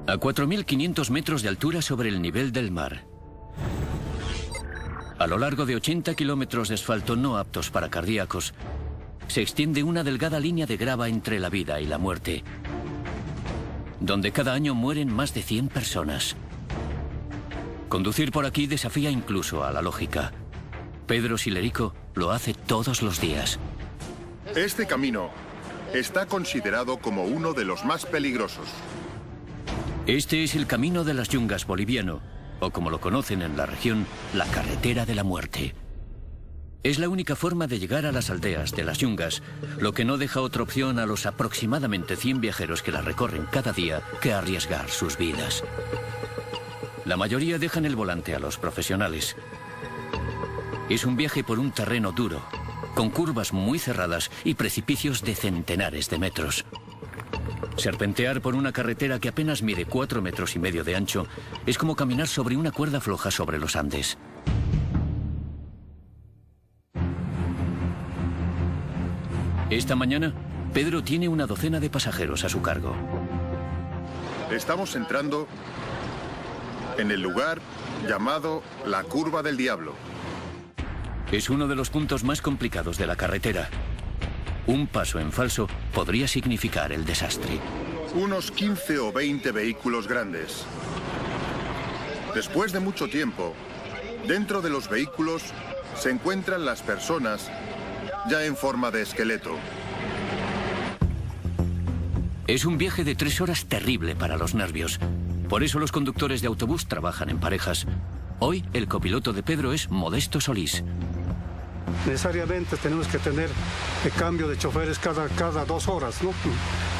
A 4.500 metros de altura sobre el nivel del mar. A lo largo de 80 kilómetros de asfalto no aptos para cardíacos, se extiende una delgada línea de grava entre la vida y la muerte, donde cada año mueren más de 100 personas. Conducir por aquí desafía incluso a la lógica. Pedro Silerico lo hace todos los días. Este camino está considerado como uno de los más peligrosos. Este es el Camino de las Yungas boliviano, o como lo conocen en la región, la carretera de la muerte. Es la única forma de llegar a las aldeas de las Yungas, lo que no deja otra opción a los aproximadamente 100 viajeros que la recorren cada día que arriesgar sus vidas. La mayoría dejan el volante a los profesionales. Es un viaje por un terreno duro, con curvas muy cerradas y precipicios de centenares de metros. Serpentear por una carretera que apenas mide 4,5 metros de ancho es como caminar sobre una cuerda floja sobre los Andes. Esta mañana, Pedro tiene una docena de pasajeros a su cargo. Estamos entrando en el lugar llamado la Curva del Diablo. Es uno de los puntos más complicados de la carretera. Un paso en falso podría significar el desastre. Unos 15 o 20 vehículos grandes. Después de mucho tiempo, dentro de los vehículos se encuentran las personas ya en forma de esqueleto. Es un viaje de 3 horas terrible para los nervios. Por eso los conductores de autobús trabajan en parejas. Hoy el copiloto de Pedro es Modesto Solís. Necesariamente tenemos que tener el cambio de choferes cada 2 horas, ¿no?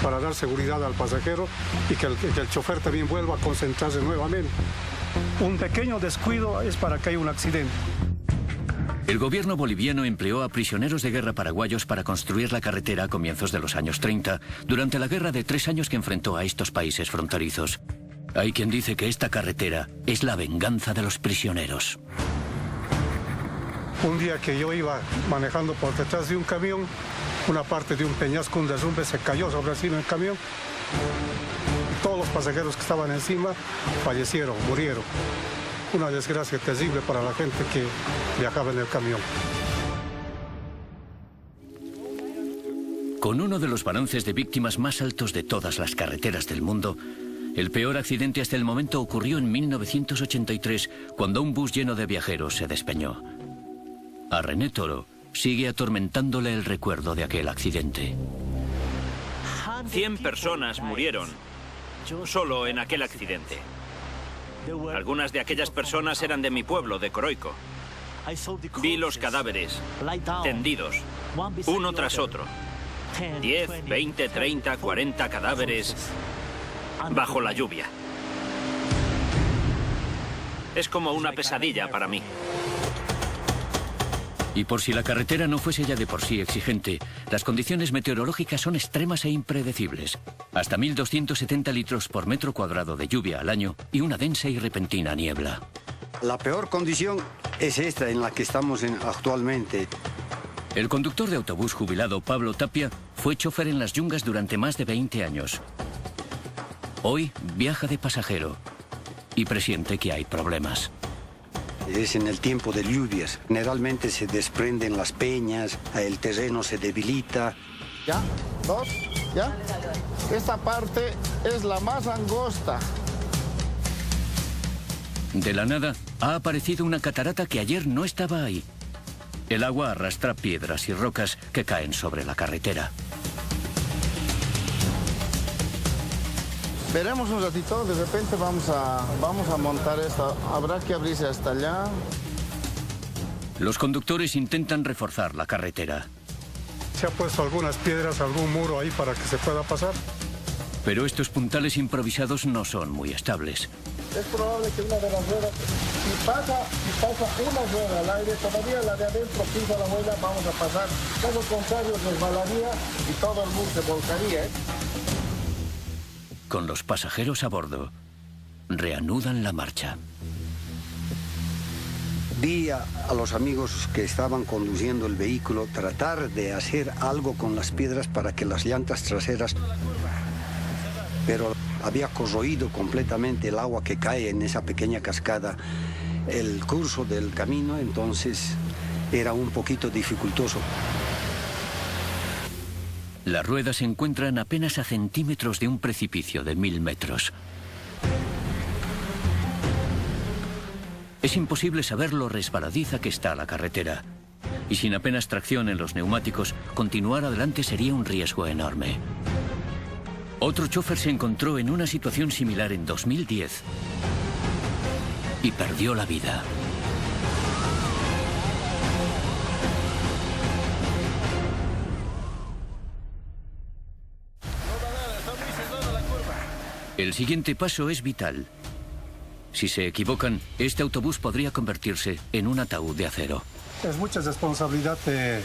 Para dar seguridad al pasajero y que el chofer también vuelva a concentrarse nuevamente. Un pequeño descuido es para que haya un accidente. El gobierno boliviano empleó a prisioneros de guerra paraguayos para construir la carretera a comienzos de los años 30, durante la guerra de 3 años que enfrentó a estos países fronterizos. Hay quien dice que esta carretera es la venganza de los prisioneros. Un día que yo iba manejando por detrás de un camión, una parte de un peñasco, un derrumbe, se cayó sobre encima del camión. Todos los pasajeros que estaban encima fallecieron, murieron. Una desgracia terrible para la gente que viajaba en el camión. Con uno de los balances de víctimas más altos de todas las carreteras del mundo, el peor accidente hasta el momento ocurrió en 1983, cuando un bus lleno de viajeros se despeñó. A René Toro sigue atormentándole el recuerdo de aquel accidente. 100 personas murieron solo en aquel accidente. Algunas de aquellas personas eran de mi pueblo, de Coroico. Vi los cadáveres tendidos, uno tras otro. 10, 20, 30, 40 cadáveres bajo la lluvia. Es como una pesadilla para mí. Y por si la carretera no fuese ya de por sí exigente, las condiciones meteorológicas son extremas e impredecibles. Hasta 1.270 litros por metro cuadrado de lluvia al año y una densa y repentina niebla. La peor condición es esta en la que estamos actualmente. El conductor de autobús jubilado Pablo Tapia fue chofer en las Yungas durante más de 20 años. Hoy viaja de pasajero y presiente que hay problemas. Es en el tiempo de lluvias. Generalmente se desprenden las peñas, el terreno se debilita. ¿Ya? 2, ¿ya? Esta parte es la más angosta. De la nada ha aparecido una catarata que ayer no estaba ahí. El agua arrastra piedras y rocas que caen sobre la carretera. Veremos un ratito, de repente vamos a montar esto. Habrá que abrirse hasta allá. Los conductores intentan reforzar la carretera. Se ha puesto algunas piedras, algún muro ahí para que se pueda pasar. Pero estos puntales improvisados no son muy estables. Es probable que una de las ruedas, si pasa una rueda al aire, todavía la de adentro pisa la huella, vamos a pasar. Caso contrario, resbalaría y todo el mundo se volcaría, ¿eh? Con los pasajeros a bordo, reanudan la marcha. Vi a los amigos que estaban conduciendo el vehículo tratar de hacer algo con las piedras para que las llantas traseras... Pero había corroído completamente el agua que cae en esa pequeña cascada el curso del camino, entonces era un poquito dificultoso. Las ruedas se encuentran apenas a centímetros de un precipicio de 1000 metros. Es imposible saber lo resbaladiza que está la carretera. Y sin apenas tracción en los neumáticos, continuar adelante sería un riesgo enorme. Otro chofer se encontró en una situación similar en 2010 y perdió la vida. El siguiente paso es vital. Si se equivocan, este autobús podría convertirse en un ataúd de acero. Es mucha responsabilidad de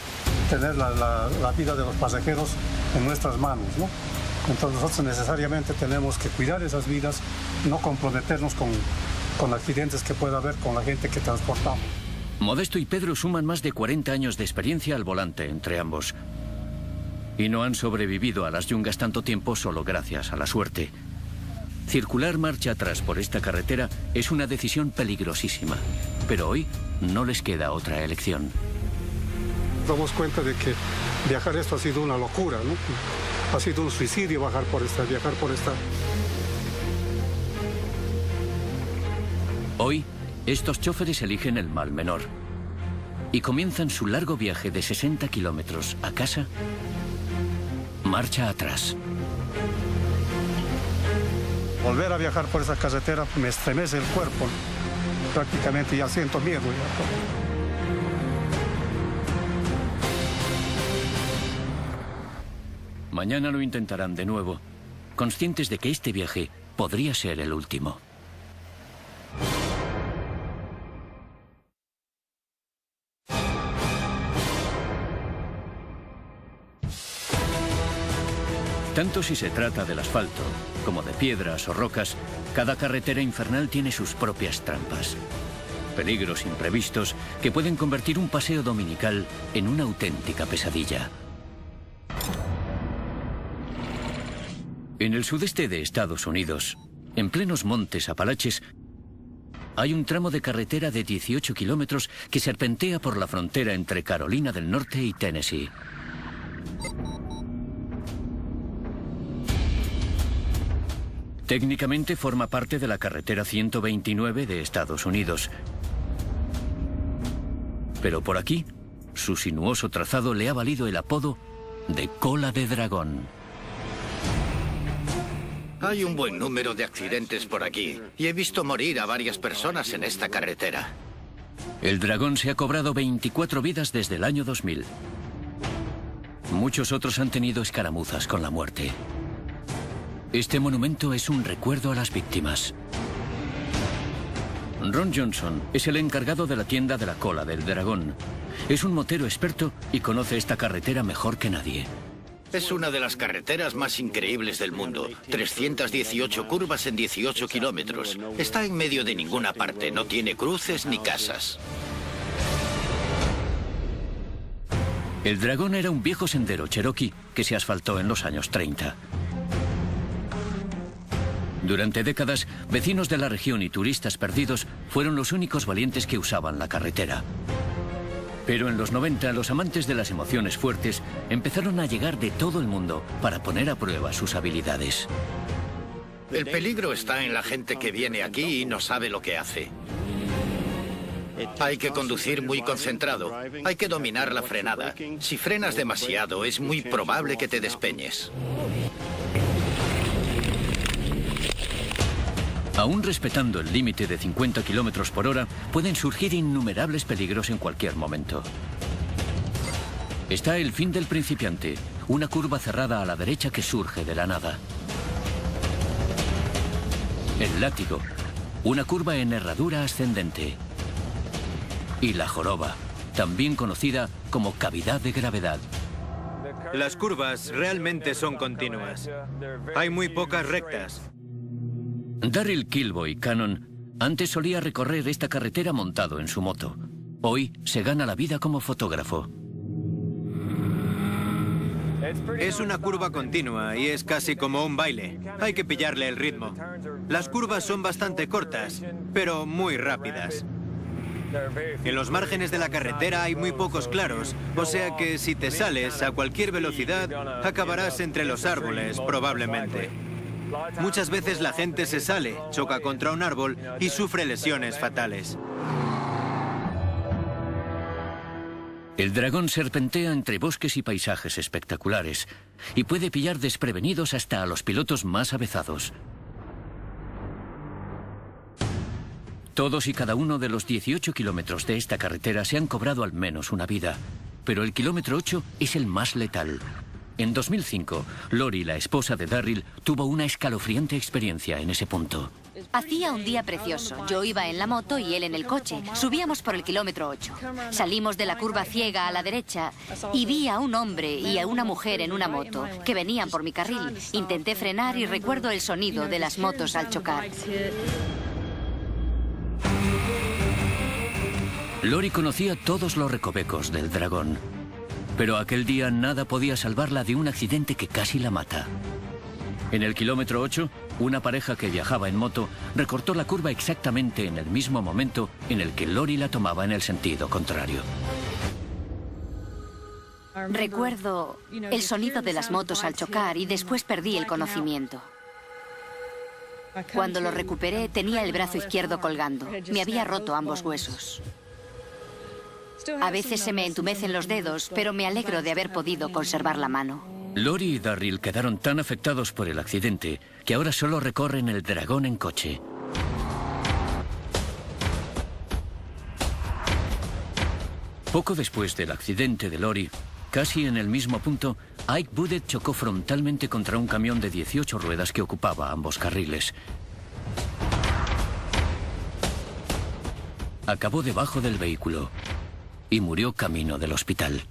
tener la vida de los pasajeros en nuestras manos, ¿no? Entonces nosotros necesariamente tenemos que cuidar esas vidas, no comprometernos con accidentes que pueda haber con la gente que transportamos. Modesto y Pedro suman más de 40 años de experiencia al volante entre ambos. Y no han sobrevivido a las yungas tanto tiempo solo gracias a la suerte. Circular marcha atrás por esta carretera es una decisión peligrosísima, pero hoy no les queda otra elección. Damos cuenta de que viajar esto ha sido una locura, ¿no? Ha sido un suicidio viajar por esta. Hoy, estos choferes eligen el mal menor y comienzan su largo viaje de 60 kilómetros a casa, marcha atrás. Volver a viajar por esa carretera me estremece el cuerpo. Prácticamente ya siento miedo. Mañana lo intentarán de nuevo, conscientes de que este viaje podría ser el último. Tanto si se trata del asfalto como de piedras o rocas, cada carretera infernal tiene sus propias trampas. Peligros imprevistos que pueden convertir un paseo dominical en una auténtica pesadilla. En el sudeste de Estados Unidos, en plenos montes Apalaches, hay un tramo de carretera de 18 kilómetros que serpentea por la frontera entre Carolina del Norte y Tennessee. Técnicamente forma parte de la carretera 129 de Estados Unidos. Pero por aquí, su sinuoso trazado le ha valido el apodo de Cola de Dragón. Hay un buen número de accidentes por aquí y he visto morir a varias personas en esta carretera. El Dragón se ha cobrado 24 vidas desde el año 2000. Muchos otros han tenido escaramuzas con la muerte. Este monumento es un recuerdo a las víctimas. Ron Johnson es el encargado de la tienda de la Cola del Dragón. Es un motero experto y conoce esta carretera mejor que nadie. Es una de las carreteras más increíbles del mundo. 318 curvas en 18 kilómetros. Está en medio de ninguna parte, no tiene cruces ni casas. El Dragón era un viejo sendero cherokee que se asfaltó en los años 30. Durante décadas, vecinos de la región y turistas perdidos fueron los únicos valientes que usaban la carretera. Pero en los 90, los amantes de las emociones fuertes empezaron a llegar de todo el mundo para poner a prueba sus habilidades. El peligro está en la gente que viene aquí y no sabe lo que hace. Hay que conducir muy concentrado. Hay que dominar la frenada. Si frenas demasiado, es muy probable que te despeñes. Aún respetando el límite de 50 kilómetros por hora, pueden surgir innumerables peligros en cualquier momento. Está el fin del principiante, una curva cerrada a la derecha que surge de la nada. El látigo, una curva en herradura ascendente. Y la joroba, también conocida como cavidad de gravedad. Las curvas realmente son continuas. Hay muy pocas rectas. Darryl Kilboy Cannon antes solía recorrer esta carretera montado en su moto. Hoy se gana la vida como fotógrafo. Es una curva continua y es casi como un baile. Hay que pillarle el ritmo. Las curvas son bastante cortas, pero muy rápidas. En los márgenes de la carretera hay muy pocos claros, o sea que si te sales a cualquier velocidad, acabarás entre los árboles, probablemente. Muchas veces la gente se sale, choca contra un árbol y sufre lesiones fatales. El dragón serpentea entre bosques y paisajes espectaculares y puede pillar desprevenidos hasta a los pilotos más avezados. Todos y cada uno de los 18 kilómetros de esta carretera se han cobrado al menos una vida, pero el kilómetro 8 es el más letal. En 2005, Lori, la esposa de Darryl, tuvo una escalofriante experiencia en ese punto. Hacía un día precioso. Yo iba en la moto y él en el coche. Subíamos por el kilómetro 8. Salimos de la curva ciega a la derecha y vi a un hombre y a una mujer en una moto que venían por mi carril. Intenté frenar y recuerdo el sonido de las motos al chocar. Lori conocía todos los recovecos del dragón, pero aquel día nada podía salvarla de un accidente que casi la mata. En el kilómetro 8, una pareja que viajaba en moto recortó la curva exactamente en el mismo momento en el que Lori la tomaba en el sentido contrario. Recuerdo el sonido de las motos al chocar y después perdí el conocimiento. Cuando lo recuperé, tenía el brazo izquierdo colgando. Me había roto ambos huesos. A veces se me entumecen los dedos, pero me alegro de haber podido conservar la mano. Lori y Darryl quedaron tan afectados por el accidente que ahora solo recorren el dragón en coche. Poco después del accidente de Lori, casi en el mismo punto, Ike Budet chocó frontalmente contra un camión de 18 ruedas que ocupaba ambos carriles. Acabó debajo del vehículo y murió camino del hospital.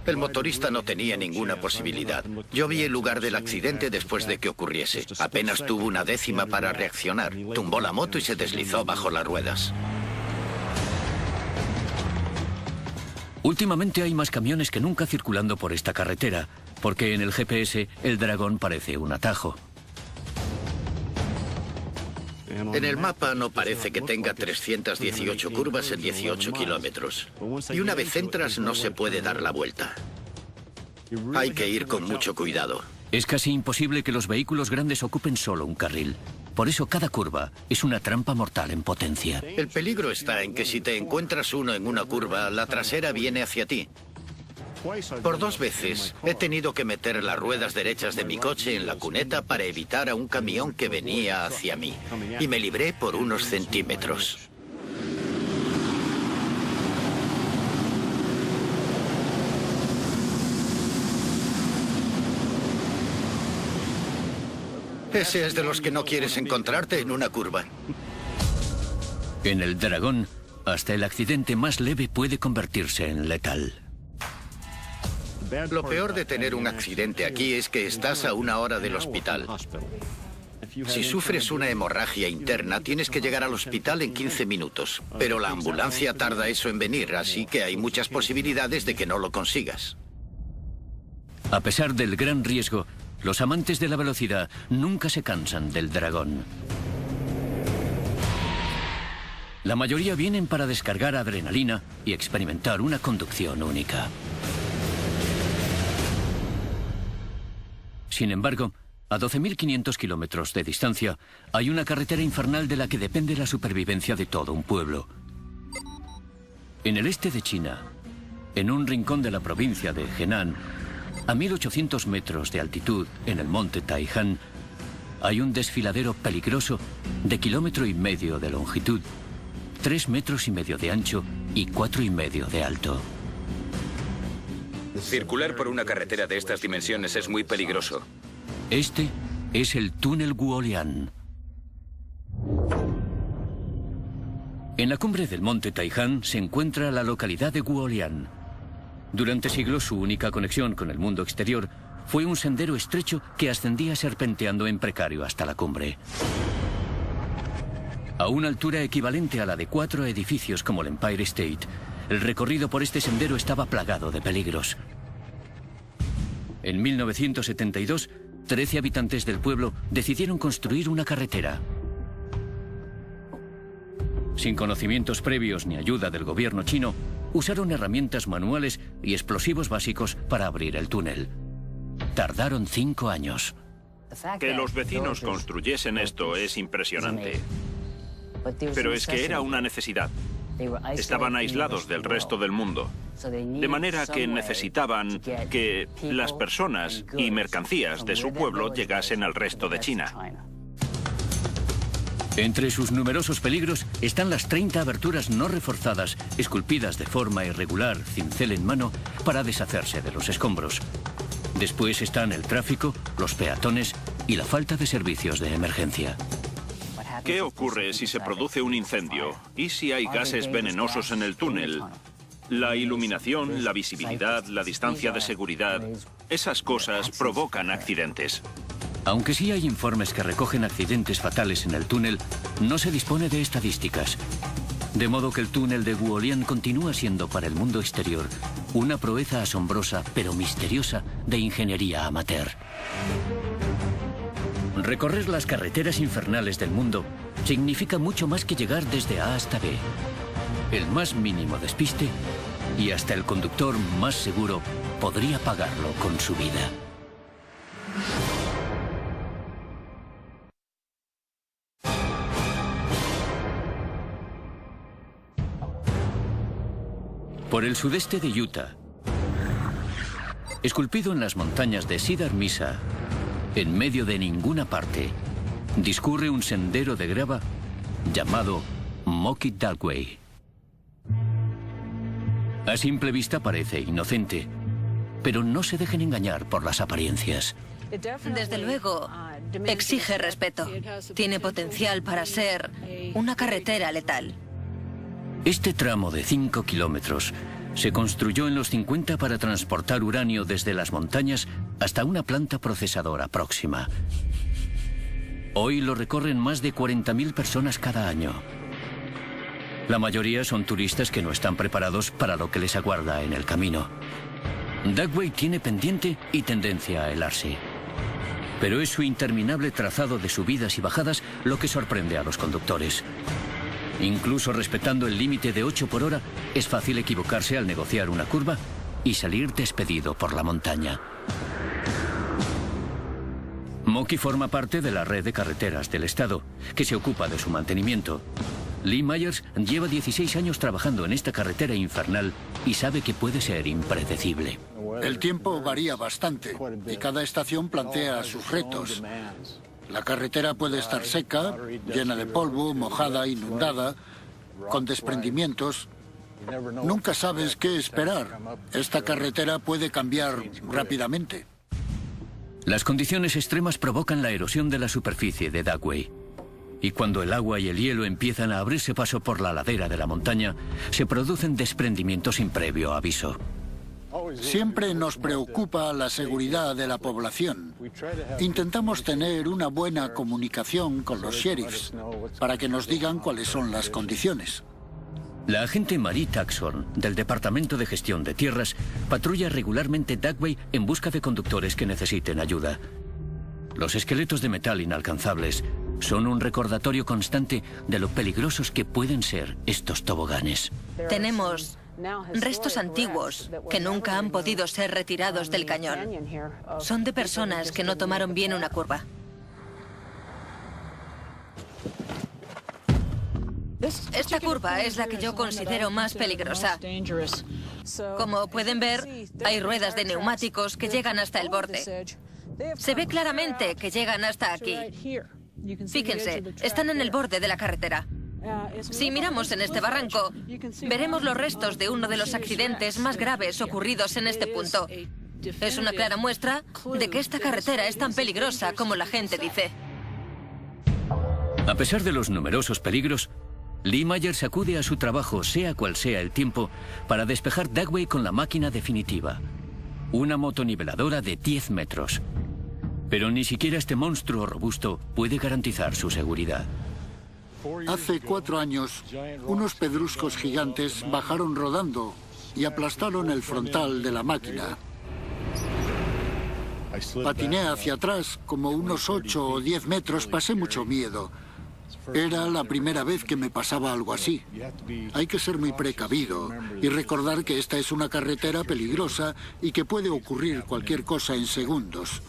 El motorista no tenía ninguna posibilidad. Yo vi el lugar del accidente después de que ocurriese. Apenas tuvo una décima para reaccionar. Tumbó la moto y se deslizó bajo las ruedas. Últimamente hay más camiones que nunca circulando por esta carretera, porque en el GPS el dragón parece un atajo. En el mapa no parece que tenga 318 curvas en 18 kilómetros. Y una vez entras no se puede dar la vuelta. Hay que ir con mucho cuidado. Es casi imposible que los vehículos grandes ocupen solo un carril. Por eso cada curva es una trampa mortal en potencia. El peligro está en que si te encuentras uno en una curva, la trasera viene hacia ti. Por 2 veces he tenido que meter las ruedas derechas de mi coche en la cuneta para evitar a un camión que venía hacia mí. Y me libré por unos centímetros. Ese es de los que no quieres encontrarte en una curva. En el dragón, hasta el accidente más leve puede convertirse en letal. Lo peor de tener un accidente aquí es que estás a 1 hora del hospital. Si sufres una hemorragia interna, tienes que llegar al hospital en 15 minutos. Pero la ambulancia tarda eso en venir, así que hay muchas posibilidades de que no lo consigas. A pesar del gran riesgo, los amantes de la velocidad nunca se cansan del dragón. La mayoría vienen para descargar adrenalina y experimentar una conducción única. Sin embargo, a 12.500 kilómetros de distancia, hay una carretera infernal de la que depende la supervivencia de todo un pueblo. En el este de China, en un rincón de la provincia de Henan, a 1.800 metros de altitud, en el monte Taihan, hay un desfiladero peligroso de 1,5 kilómetros de longitud, 3,5 metros de ancho y 4,5 metros de alto. Circular por una carretera de estas dimensiones es muy peligroso. Este es el túnel Guolian. En la cumbre del monte Taihan se encuentra la localidad de Guolian. Durante siglos su única conexión con el mundo exterior fue un sendero estrecho que ascendía serpenteando en precario hasta la cumbre. A una altura equivalente a la de 4 edificios como el Empire State, el recorrido por este sendero estaba plagado de peligros. En 1972, 13 habitantes del pueblo decidieron construir una carretera. Sin conocimientos previos ni ayuda del gobierno chino, usaron herramientas manuales y explosivos básicos para abrir el túnel. Tardaron 5 años. Que los vecinos construyesen esto es impresionante. Pero es que era una necesidad. Estaban aislados del resto del mundo. De manera que necesitaban que las personas y mercancías de su pueblo llegasen al resto de China. Entre sus numerosos peligros están las 30 aberturas no reforzadas, esculpidas de forma irregular, cincel en mano, para deshacerse de los escombros. Después están el tráfico, los peatones y la falta de servicios de emergencia. ¿Qué ocurre si se produce un incendio? ¿Y si hay gases venenosos en el túnel? La iluminación, la visibilidad, la distancia de seguridad, esas cosas provocan accidentes. Aunque sí hay informes que recogen accidentes fatales en el túnel, no se dispone de estadísticas. De modo que el túnel de Huolian continúa siendo para el mundo exterior una proeza asombrosa pero misteriosa de ingeniería amateur. Recorrer las carreteras infernales del mundo significa mucho más que llegar desde A hasta B. El más mínimo despiste y hasta el conductor más seguro podría pagarlo con su vida. Por el sudeste de Utah, esculpido en las montañas de Cedar Mesa, en medio de ninguna parte, discurre un sendero de grava llamado Moki Dugway. A simple vista parece inocente, pero no se dejen engañar por las apariencias. Desde luego, exige respeto. Tiene potencial para ser una carretera letal. Este tramo de 5 kilómetros se construyó en los 50 para transportar uranio desde las montañas hasta una planta procesadora próxima. Hoy lo recorren más de 40.000 personas cada año. La mayoría son turistas que no están preparados para lo que les aguarda en el camino. Dugway tiene pendiente y tendencia a helarse. Pero es su interminable trazado de subidas y bajadas lo que sorprende a los conductores. Incluso respetando el límite de 8 por hora, es fácil equivocarse al negociar una curva y salir despedido por la montaña. Moki forma parte de la red de carreteras del estado, que se ocupa de su mantenimiento. Lee Myers lleva 16 años trabajando en esta carretera infernal y sabe que puede ser impredecible. El tiempo varía bastante y cada estación plantea sus retos. La carretera puede estar seca, llena de polvo, mojada, inundada, con desprendimientos. Nunca sabes qué esperar. Esta carretera puede cambiar rápidamente. Las condiciones extremas provocan la erosión de la superficie de Dugway. Y cuando el agua y el hielo empiezan a abrirse paso por la ladera de la montaña, se producen desprendimientos sin previo aviso. Siempre nos preocupa la seguridad de la población. Intentamos tener una buena comunicación con los sheriffs para que nos digan cuáles son las condiciones. La agente Marie Taxon, del Departamento de Gestión de Tierras, patrulla regularmente Dugway en busca de conductores que necesiten ayuda. Los esqueletos de metal inalcanzables son un recordatorio constante de lo peligrosos que pueden ser estos toboganes. Tenemos restos antiguos que nunca han podido ser retirados del cañón. Son de personas que no tomaron bien una curva. Esta curva es la que yo considero más peligrosa. Como pueden ver, hay ruedas de neumáticos que llegan hasta el borde. Se ve claramente que llegan hasta aquí. Fíjense, están en el borde de la carretera. Si miramos en este barranco, veremos los restos de uno de los accidentes más graves ocurridos en este punto. Es una clara muestra de que esta carretera es tan peligrosa como la gente dice. A pesar de los numerosos peligros, Lee Myers acude a su trabajo, sea cual sea el tiempo, para despejar Dugway con la máquina definitiva. Una motoniveladora de 10 metros. Pero ni siquiera este monstruo robusto puede garantizar su seguridad. Hace 4 años, unos pedruscos gigantes bajaron rodando y aplastaron el frontal de la máquina. Patiné hacia atrás, como unos 8 o 10 metros, pasé mucho miedo. Era la primera vez que me pasaba algo así. Hay que ser muy precavido y recordar que esta es una carretera peligrosa y que puede ocurrir cualquier cosa en segundos.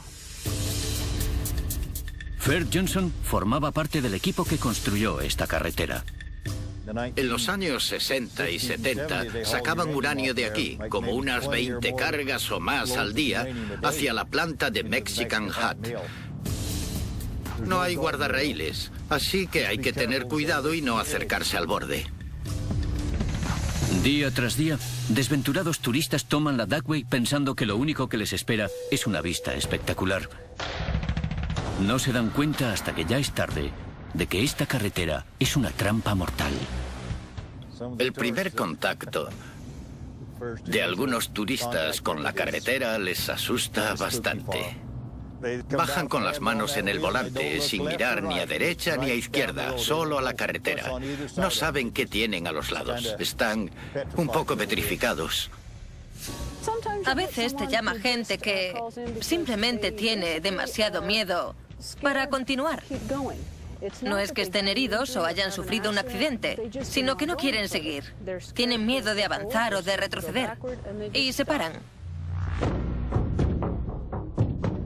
Ferd Johnson formaba parte del equipo que construyó esta carretera. En los años 60 y 70 sacaban uranio de aquí, como unas 20 cargas o más al día, hacia la planta de Mexican Hat. No hay guardarraíles, así que hay que tener cuidado y no acercarse al borde. Día tras día, desventurados turistas toman la Duckway pensando que lo único que les espera es una vista espectacular. No se dan cuenta hasta que ya es tarde de que esta carretera es una trampa mortal. El primer contacto de algunos turistas con la carretera les asusta bastante. Bajan con las manos en el volante, sin mirar ni a derecha ni a izquierda, solo a la carretera. No saben qué tienen a los lados. Están un poco petrificados. A veces te llama gente que simplemente tiene demasiado miedo para continuar. No es que estén heridos o hayan sufrido un accidente, sino que no quieren seguir. Tienen miedo de avanzar o de retroceder y se paran.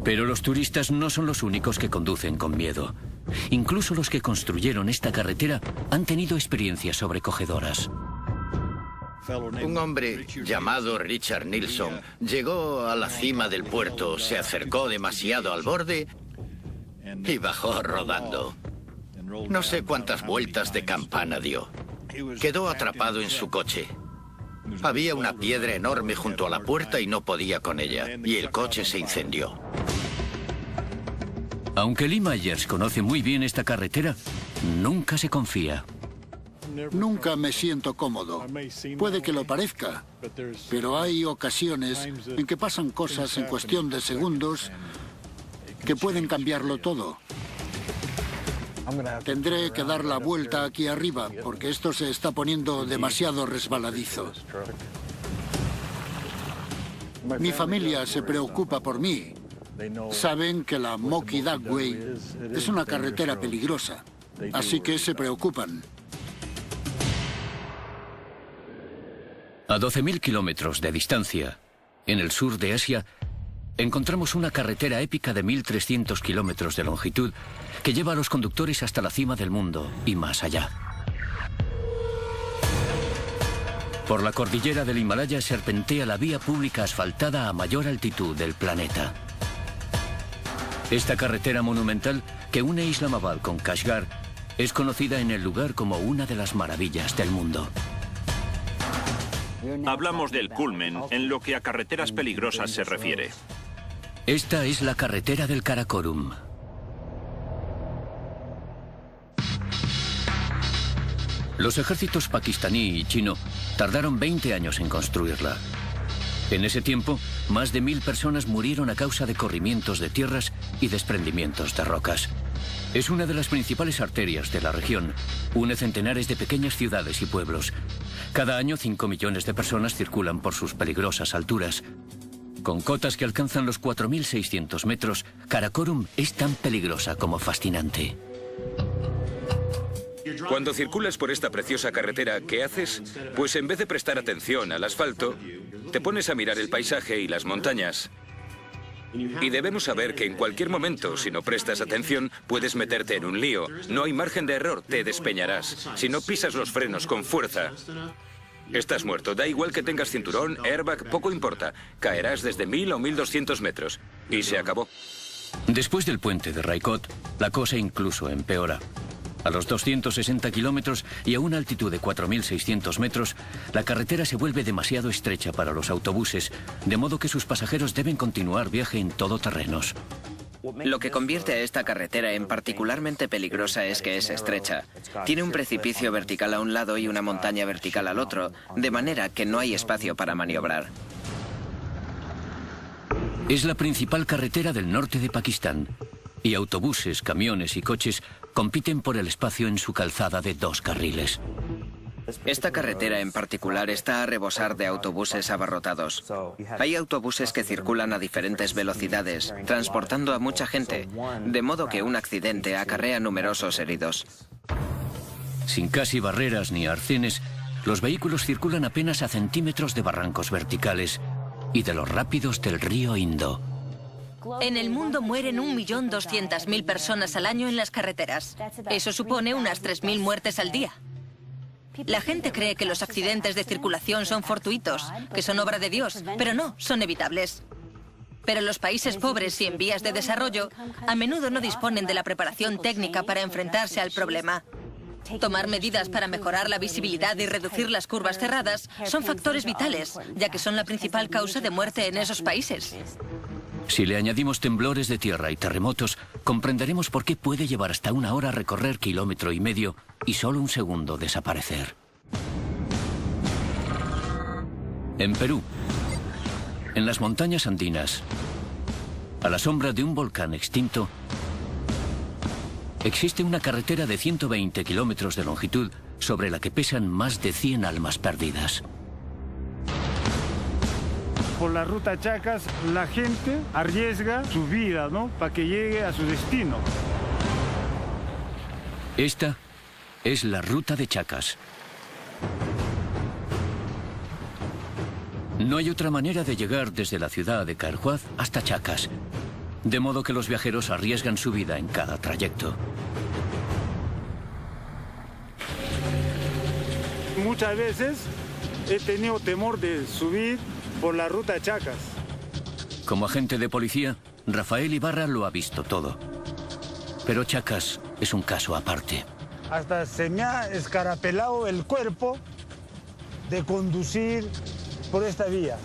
Pero los turistas no son los únicos que conducen con miedo. Incluso los que construyeron esta carretera han tenido experiencias sobrecogedoras. Un hombre llamado Richard Nilsson llegó a la cima del puerto, se acercó demasiado al borde y bajó rodando. No sé cuántas vueltas de campana dio. Quedó atrapado en su coche. Había una piedra enorme junto a la puerta y no podía con ella, y el coche se incendió. Aunque Lee Myers conoce muy bien esta carretera, nunca se confía. Nunca me siento cómodo. Puede que lo parezca, pero hay ocasiones en que pasan cosas en cuestión de segundos que pueden cambiarlo todo. Tendré que dar la vuelta aquí arriba, porque esto se está poniendo demasiado resbaladizo. Mi familia se preocupa por mí. Saben que la Moki Duckway es una carretera peligrosa, así que se preocupan. A 12.000 kilómetros de distancia, en el sur de Asia, encontramos una carretera épica de 1.300 kilómetros de longitud que lleva a los conductores hasta la cima del mundo y más allá. Por la cordillera del Himalaya serpentea la vía pública asfaltada a mayor altitud del planeta. Esta carretera monumental que une Islamabad con Kashgar es conocida en el lugar como una de las maravillas del mundo. Hablamos del culmen en lo que a carreteras peligrosas se refiere. Esta es la carretera del Karakorum. Los ejércitos pakistaní y chino tardaron 20 años en construirla. En ese tiempo, más de 1.000 personas murieron a causa de corrimientos de tierras y desprendimientos de rocas. Es una de las principales arterias de la región. Une centenares de pequeñas ciudades y pueblos. Cada año 5 millones de personas circulan por sus peligrosas alturas. Con cotas que alcanzan los 4.600 metros, Karakorum es tan peligrosa como fascinante. Cuando circulas por esta preciosa carretera, ¿qué haces? Pues en vez de prestar atención al asfalto, te pones a mirar el paisaje y las montañas. Y debemos saber que en cualquier momento, si no prestas atención, puedes meterte en un lío. No hay margen de error, te despeñarás. Si no pisas los frenos con fuerza, estás muerto. Da igual que tengas cinturón, airbag, poco importa. Caerás desde 1.000 o 1.200 metros. Y se acabó. Después del puente de Raikot, la cosa incluso empeora. A los 260 kilómetros y a una altitud de 4.600 metros, la carretera se vuelve demasiado estrecha para los autobuses, de modo que sus pasajeros deben continuar viaje en todoterrenos. Lo que convierte a esta carretera en particularmente peligrosa es que es estrecha. Tiene un precipicio vertical a un lado y una montaña vertical al otro, de manera que no hay espacio para maniobrar. Es la principal carretera del norte de Pakistán, y autobuses, camiones y coches compiten por el espacio en su calzada de 2 carriles. Esta carretera en particular está a rebosar de autobuses abarrotados. Hay autobuses que circulan a diferentes velocidades, transportando a mucha gente, de modo que un accidente acarrea numerosos heridos. Sin casi barreras ni arcenes, los vehículos circulan apenas a centímetros de barrancos verticales y de los rápidos del río Indo. En el mundo mueren 1.200.000 personas al año en las carreteras. Eso supone unas 3.000 muertes al día. La gente cree que los accidentes de circulación son fortuitos, que son obra de Dios, pero no, son evitables. Pero los países pobres y en vías de desarrollo a menudo no disponen de la preparación técnica para enfrentarse al problema. Tomar medidas para mejorar la visibilidad y reducir las curvas cerradas son factores vitales, ya que son la principal causa de muerte en esos países. Si le añadimos temblores de tierra y terremotos, comprenderemos por qué puede llevar hasta 1 hora recorrer 1,5 kilómetros y solo 1 segundo desaparecer. En Perú, en las montañas andinas, a la sombra de un volcán extinto, existe una carretera de 120 kilómetros de longitud sobre la que pesan más de 100 almas perdidas. Por la ruta Chacas, la gente arriesga su vida, ¿no?, para que llegue a su destino. Esta es la ruta de Chacas. No hay otra manera de llegar desde la ciudad de Carhuaz hasta Chacas, de modo que los viajeros arriesgan su vida en cada trayecto. Muchas veces he tenido temor de subir por la ruta Chacas. Como agente de policía, Rafael Ibarra lo ha visto todo. Pero Chacas es un caso aparte. Hasta se me ha escarapelado el cuerpo de conducir por esta vía.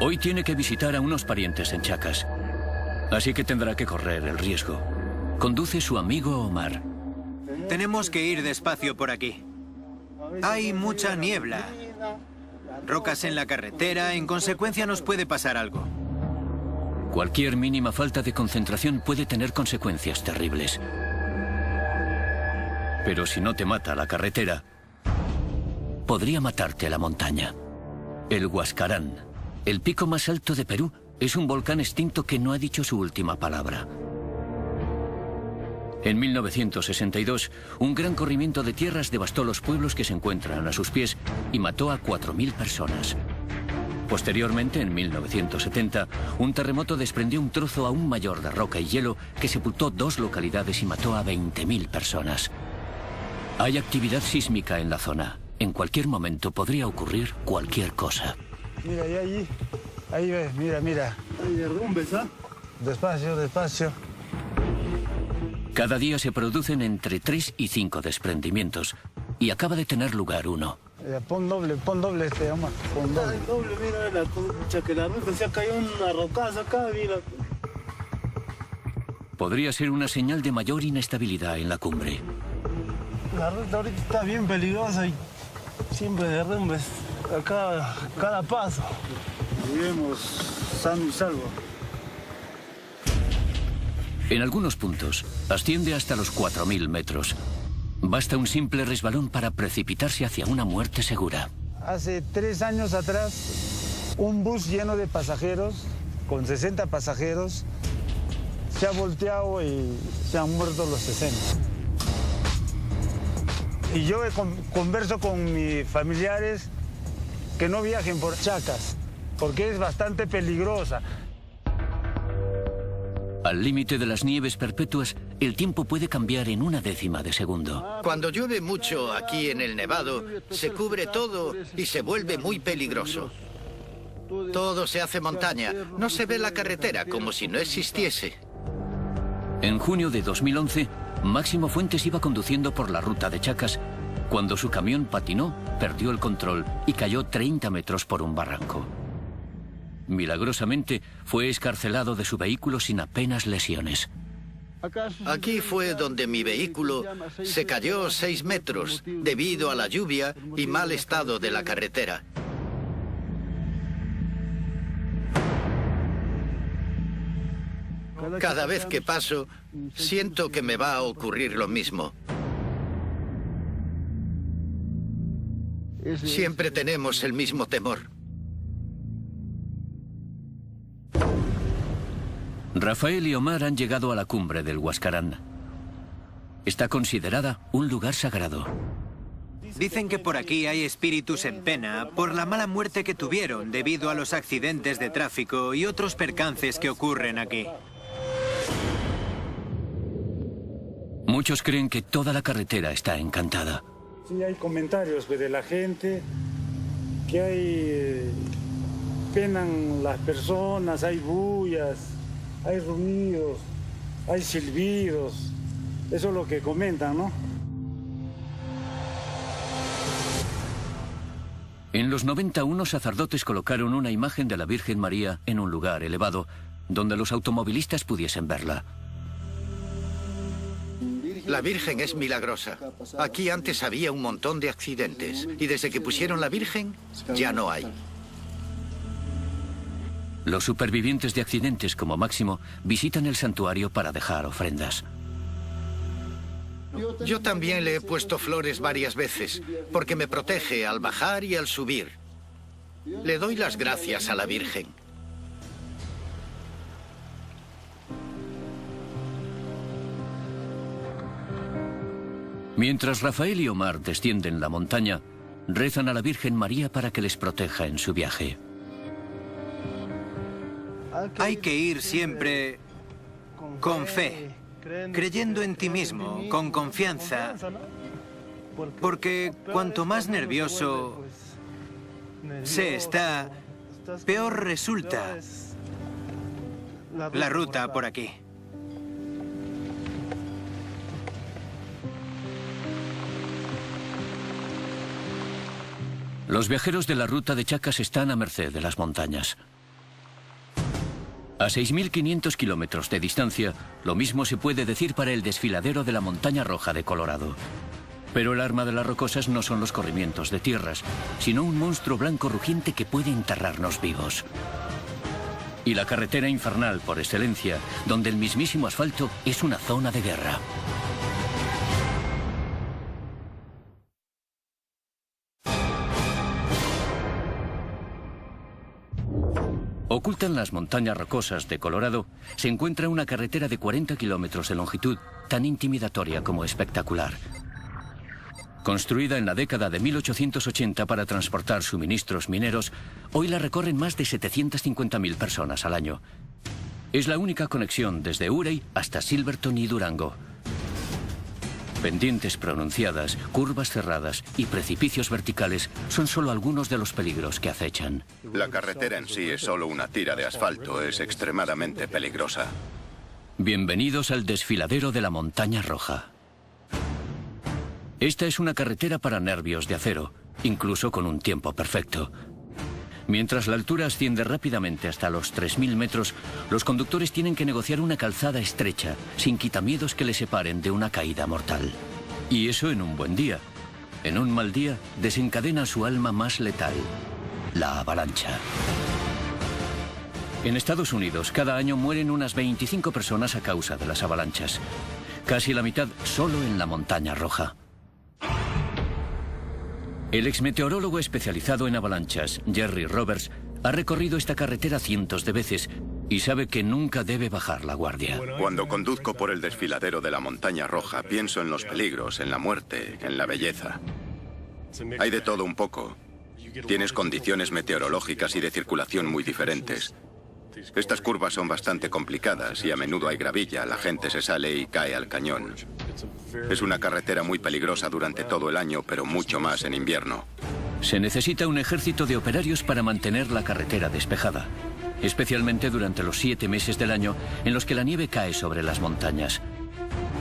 Hoy tiene que visitar a unos parientes en Chacas, así que tendrá que correr el riesgo. Conduce su amigo Omar. Tenemos que ir despacio por aquí. Hay mucha niebla, rocas en la carretera, en consecuencia nos puede pasar algo. Cualquier mínima falta de concentración puede tener consecuencias terribles. Pero si no te mata la carretera, podría matarte la montaña. El Huascarán, el pico más alto de Perú, es un volcán extinto que no ha dicho su última palabra. En 1962, un gran corrimiento de tierras devastó los pueblos que se encuentran a sus pies y mató a 4.000 personas. Posteriormente, en 1970, un terremoto desprendió un trozo aún mayor de roca y hielo que sepultó 2 localidades y mató a 20.000 personas. Hay actividad sísmica en la zona. En cualquier momento podría ocurrir cualquier cosa. Mira, y ahí ves, mira. Hay derrumbes, ¿ah? Despacio, despacio. Cada día se producen entre 3 y 5 desprendimientos y acaba de tener lugar uno. Pon doble Omar. Pon doble, mira, la concha que la ruta se ha caído una rocaza acá, mira. Podría ser una señal de mayor inestabilidad en la cumbre. La ruta ahorita está bien peligrosa y siempre derrumbes acá cada paso. Vivimos sano y salvo. En algunos puntos asciende hasta los 4.000 metros. Basta un simple resbalón para precipitarse hacia una muerte segura. Hace 3 años atrás, un bus lleno de pasajeros, con 60 pasajeros, se ha volteado y se han muerto los 60. Y yo converso con mis familiares que no viajen por Chacas, porque es bastante peligrosa. Al límite de las nieves perpetuas, el tiempo puede cambiar en 1/10 de segundo. Cuando llueve mucho aquí en el Nevado, se cubre todo y se vuelve muy peligroso. Todo se hace montaña. No se ve la carretera, como si no existiese. En junio de 2011, Máximo Fuentes iba conduciendo por la ruta de Chacas cuando su camión patinó, perdió el control y cayó 30 metros por un barranco. Milagrosamente, fue excarcelado de su vehículo sin apenas lesiones. Aquí fue donde mi vehículo se cayó 6 metros debido a la lluvia y mal estado de la carretera. Cada vez que paso, siento que me va a ocurrir lo mismo. Siempre tenemos el mismo temor. Rafael y Omar han llegado a la cumbre del Huascarán. Está considerada un lugar sagrado. Dicen que por aquí hay espíritus en pena por la mala muerte que tuvieron debido a los accidentes de tráfico y otros percances que ocurren aquí. Muchos creen que toda la carretera está encantada. Sí, hay comentarios de la gente que hay penan las personas, hay bullas, hay ruidos, hay silbidos. Eso es lo que comentan, ¿no? En los 90, unos sacerdotes colocaron una imagen de la Virgen María en un lugar elevado, donde los automovilistas pudiesen verla. La Virgen es milagrosa. Aquí antes había un montón de accidentes, y desde que pusieron la Virgen, ya no hay. Los supervivientes de accidentes, como máximo, visitan el santuario para dejar ofrendas. Yo también le he puesto flores varias veces, porque me protege al bajar y al subir. Le doy las gracias a la Virgen. Mientras Rafael y Omar descienden la montaña, rezan a la Virgen María para que les proteja en su viaje. Hay que ir siempre con fe, creyendo en ti mismo, con confianza, porque cuanto más nervioso se está, peor resulta la ruta por aquí. Los viajeros de la ruta de Chacas están a merced de las montañas. A 6.500 kilómetros de distancia, lo mismo se puede decir para el desfiladero de la Montaña Roja de Colorado. Pero el arma de las rocosas no son los corrimientos de tierras, sino un monstruo blanco rugiente que puede enterrarnos vivos. Y la carretera infernal por excelencia, donde el mismísimo asfalto es una zona de guerra. Oculta en las montañas rocosas de Colorado se encuentra una carretera de 40 kilómetros de longitud, tan intimidatoria como espectacular. Construida en la década de 1880 para transportar suministros mineros, hoy la recorren más de 750.000 personas al año. Es la única conexión desde Urey hasta Silverton y Durango. Pendientes pronunciadas, curvas cerradas y precipicios verticales son solo algunos de los peligros que acechan. La carretera en sí es solo una tira de asfalto, es extremadamente peligrosa. Bienvenidos al desfiladero de la Montaña Roja. Esta es una carretera para nervios de acero, incluso con un tiempo perfecto. Mientras la altura asciende rápidamente hasta los 3.000 metros, los conductores tienen que negociar una calzada estrecha, sin quitamiedos que les separen de una caída mortal. Y eso en un buen día. En un mal día, desencadena su alma más letal, la avalancha. En Estados Unidos, cada año mueren unas 25 personas a causa de las avalanchas. Casi la mitad solo en la Montaña Roja. El exmeteorólogo especializado en avalanchas, Jerry Roberts, ha recorrido esta carretera cientos de veces y sabe que nunca debe bajar la guardia. Cuando conduzco por el desfiladero de la Montaña Roja, pienso en los peligros, en la muerte, en la belleza. Hay de todo un poco. Tienes condiciones meteorológicas y de circulación muy diferentes. Estas curvas son bastante complicadas y a menudo hay gravilla, la gente se sale y cae al cañón. Es una carretera muy peligrosa durante todo el año, pero mucho más en invierno. Se necesita un ejército de operarios para mantener la carretera despejada, especialmente durante los 7 meses del año en los que la nieve cae sobre las montañas.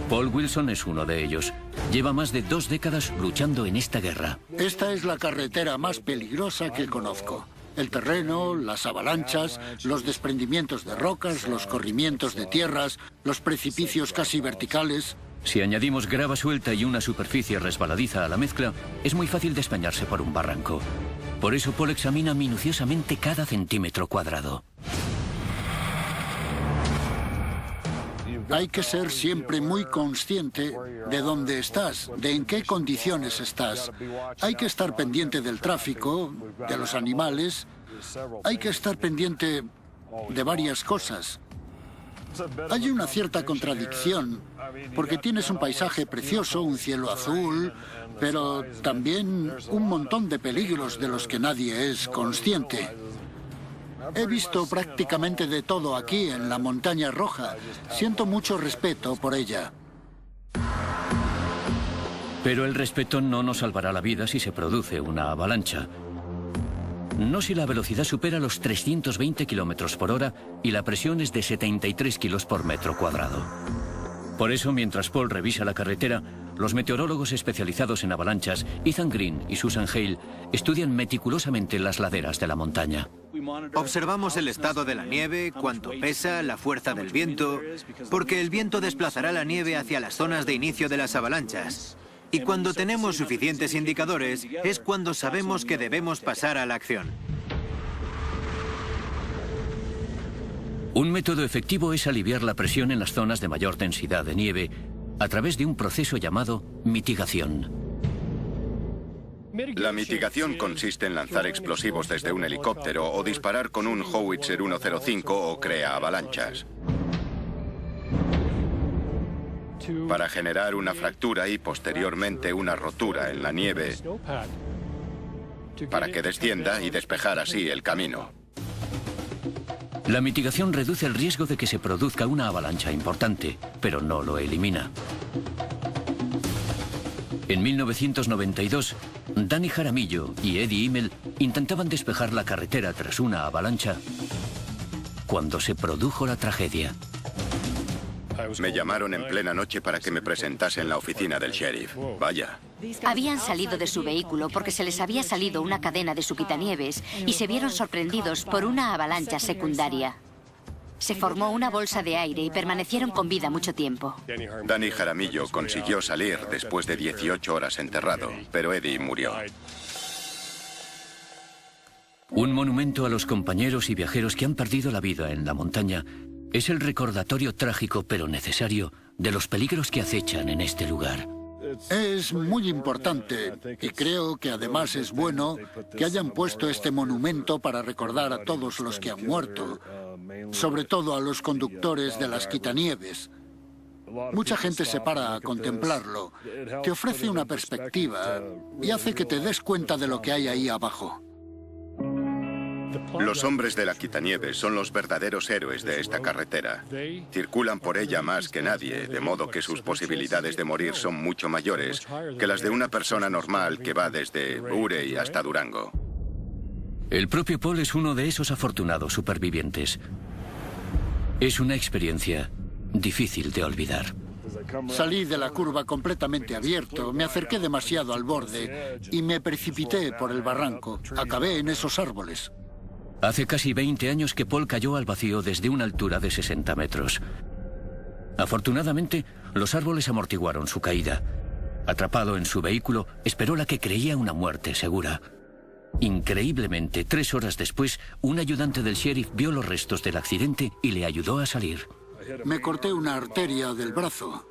Paul Wilson es uno de ellos. Lleva más de 2 décadas luchando en esta guerra. Esta es la carretera más peligrosa que conozco. El terreno, las avalanchas, los desprendimientos de rocas, los corrimientos de tierras, los precipicios casi verticales. Si añadimos grava suelta y una superficie resbaladiza a la mezcla, es muy fácil despeñarse por un barranco. Por eso Paul examina minuciosamente cada centímetro cuadrado. Hay que ser siempre muy consciente de dónde estás, de en qué condiciones estás. Hay que estar pendiente del tráfico, de los animales. Hay que estar pendiente de varias cosas. Hay una cierta contradicción, porque tienes un paisaje precioso, un cielo azul, pero también un montón de peligros de los que nadie es consciente. He visto prácticamente de todo aquí, en la Montaña Roja. Siento mucho respeto por ella. Pero el respeto no nos salvará la vida si se produce una avalancha. No si la velocidad supera los 320 kilómetros por hora y la presión es de 73 kilos por metro cuadrado. Por eso, mientras Paul revisa la carretera, los meteorólogos especializados en avalanchas, Ethan Green y Susan Hale, estudian meticulosamente las laderas de la montaña. Observamos el estado de la nieve, cuánto pesa, la fuerza del viento, porque el viento desplazará la nieve hacia las zonas de inicio de las avalanchas. Y cuando tenemos suficientes indicadores, es cuando sabemos que debemos pasar a la acción. Un método efectivo es aliviar la presión en las zonas de mayor densidad de nieve a través de un proceso llamado mitigación. La mitigación consiste en lanzar explosivos desde un helicóptero o disparar con un Howitzer 105 o crea avalanchas. Para generar una fractura y posteriormente una rotura en la nieve para que descienda y despejar así el camino. La mitigación reduce el riesgo de que se produzca una avalancha importante, pero no lo elimina. En 1992, Danny Jaramillo y Eddie Immel intentaban despejar la carretera tras una avalancha cuando se produjo la tragedia. Me llamaron en plena noche para que me presentase en la oficina del sheriff. Vaya. Habían salido de su vehículo porque se les había salido una cadena de su quitanieves y se vieron sorprendidos por una avalancha secundaria. Se formó una bolsa de aire y permanecieron con vida mucho tiempo. Danny Jaramillo consiguió salir después de 18 horas enterrado, pero Eddie murió. Un monumento a los compañeros y viajeros que han perdido la vida en la montaña es el recordatorio trágico pero necesario de los peligros que acechan en este lugar. Es muy importante y creo que además es bueno que hayan puesto este monumento para recordar a todos los que han muerto, sobre todo a los conductores de las quitanieves. Mucha gente se para a contemplarlo, te ofrece una perspectiva y hace que te des cuenta de lo que hay ahí abajo. Los hombres de la quitanieves son los verdaderos héroes de esta carretera. Circulan por ella más que nadie, de modo que sus posibilidades de morir son mucho mayores que las de una persona normal que va desde Urey hasta Durango. El propio Paul es uno de esos afortunados supervivientes. Es una experiencia difícil de olvidar. Salí de la curva completamente abierto, me acerqué demasiado al borde y me precipité por el barranco. Acabé en esos árboles. Hace casi 20 años que Paul cayó al vacío desde una altura de 60 metros. Afortunadamente, los árboles amortiguaron su caída. Atrapado en su vehículo, esperó la que creía una muerte segura. Increíblemente, 3 horas después, un ayudante del sheriff vio los restos del accidente y le ayudó a salir. Me corté una arteria del brazo.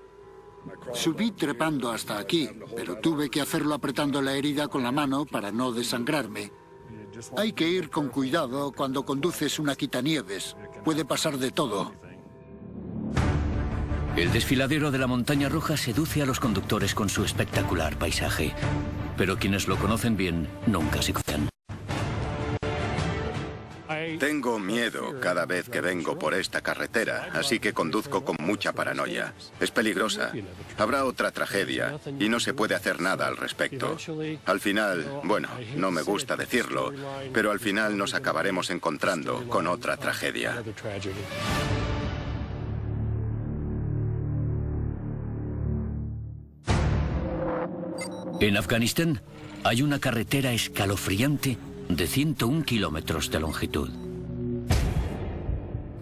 Subí trepando hasta aquí, pero tuve que hacerlo apretando la herida con la mano para no desangrarme. Hay que ir con cuidado cuando conduces una quitanieves. Puede pasar de todo. El desfiladero de la Montaña Roja seduce a los conductores con su espectacular paisaje. Pero quienes lo conocen bien nunca se confían. Tengo miedo cada vez que vengo por esta carretera, así que conduzco con mucha paranoia. Es peligrosa. Habrá otra tragedia y no se puede hacer nada al respecto. Al final, bueno, no me gusta decirlo, pero al final nos acabaremos encontrando con otra tragedia. En Afganistán hay una carretera escalofriante de 101 kilómetros de longitud.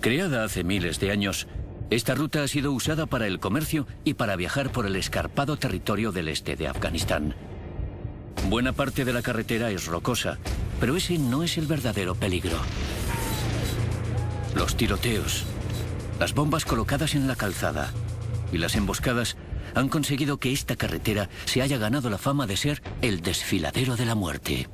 Creada hace miles de años, esta ruta ha sido usada para el comercio y para viajar por el escarpado territorio del este de Afganistán. Buena parte de la carretera es rocosa, pero ese no es el verdadero peligro. Los tiroteos, las bombas colocadas en la calzada y las emboscadas han conseguido que esta carretera se haya ganado la fama de ser el desfiladero de la muerte.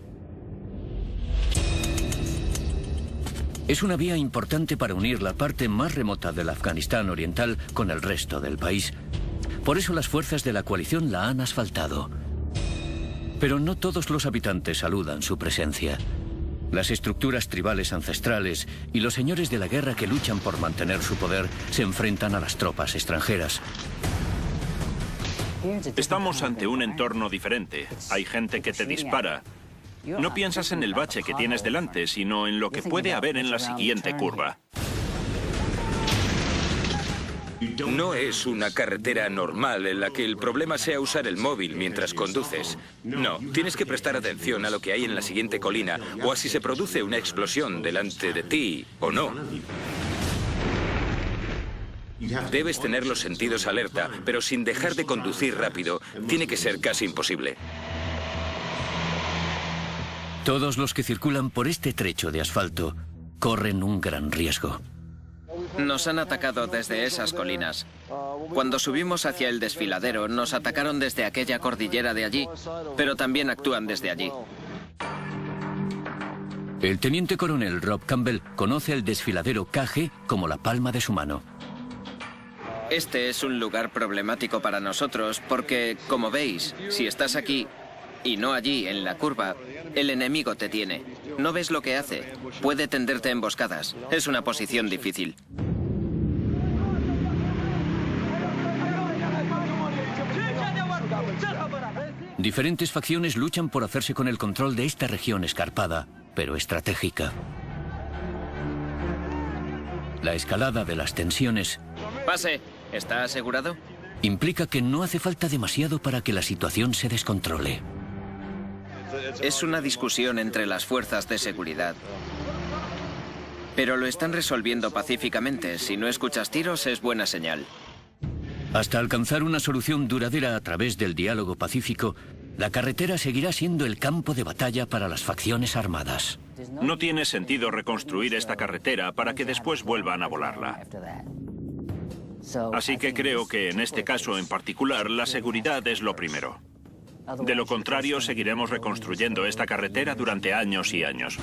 Es una vía importante para unir la parte más remota del Afganistán oriental con el resto del país. Por eso las fuerzas de la coalición la han asfaltado. Pero no todos los habitantes saludan su presencia. Las estructuras tribales ancestrales y los señores de la guerra que luchan por mantener su poder se enfrentan a las tropas extranjeras. Estamos ante un entorno diferente. Hay gente que te dispara. No piensas en el bache que tienes delante, sino en lo que puede haber en la siguiente curva. No es una carretera normal en la que el problema sea usar el móvil mientras conduces. No, tienes que prestar atención a lo que hay en la siguiente colina o a si se produce una explosión delante de ti o no. Debes tener los sentidos alerta, pero sin dejar de conducir rápido. Tiene que ser casi imposible. Todos los que circulan por este trecho de asfalto corren un gran riesgo. Nos han atacado desde esas colinas. Cuando subimos hacia el desfiladero, nos atacaron desde aquella cordillera de allí, pero también actúan desde allí. El teniente coronel Rob Campbell conoce el desfiladero KG como la palma de su mano. Este es un lugar problemático para nosotros porque, como veis, si estás aquí y no allí, en la curva, el enemigo te tiene. No ves lo que hace. Puede tenderte emboscadas. Es una posición difícil. Diferentes facciones luchan por hacerse con el control de esta región escarpada, pero estratégica. La escalada de las tensiones... Pase. ¿Está asegurado? Implica que no hace falta demasiado para que la situación se descontrole. Es una discusión entre las fuerzas de seguridad. Pero lo están resolviendo pacíficamente. Si no escuchas tiros, es buena señal. Hasta alcanzar una solución duradera a través del diálogo pacífico, la carretera seguirá siendo el campo de batalla para las facciones armadas. No tiene sentido reconstruir esta carretera para que después vuelvan a volarla. Así que creo que en este caso en particular, la seguridad es lo primero. De lo contrario, seguiremos reconstruyendo esta carretera durante años y años.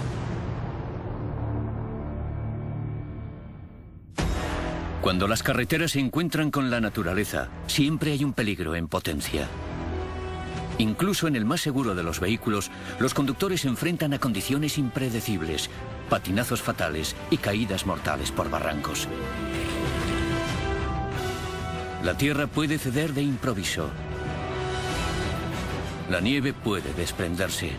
Cuando las carreteras se encuentran con la naturaleza, siempre hay un peligro en potencia. Incluso en el más seguro de los vehículos, los conductores se enfrentan a condiciones impredecibles, patinazos fatales y caídas mortales por barrancos. La tierra puede ceder de improviso. La nieve puede desprenderse.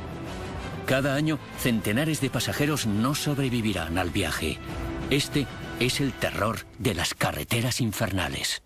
Cada año, centenares de pasajeros no sobrevivirán al viaje. Este es el terror de las carreteras infernales.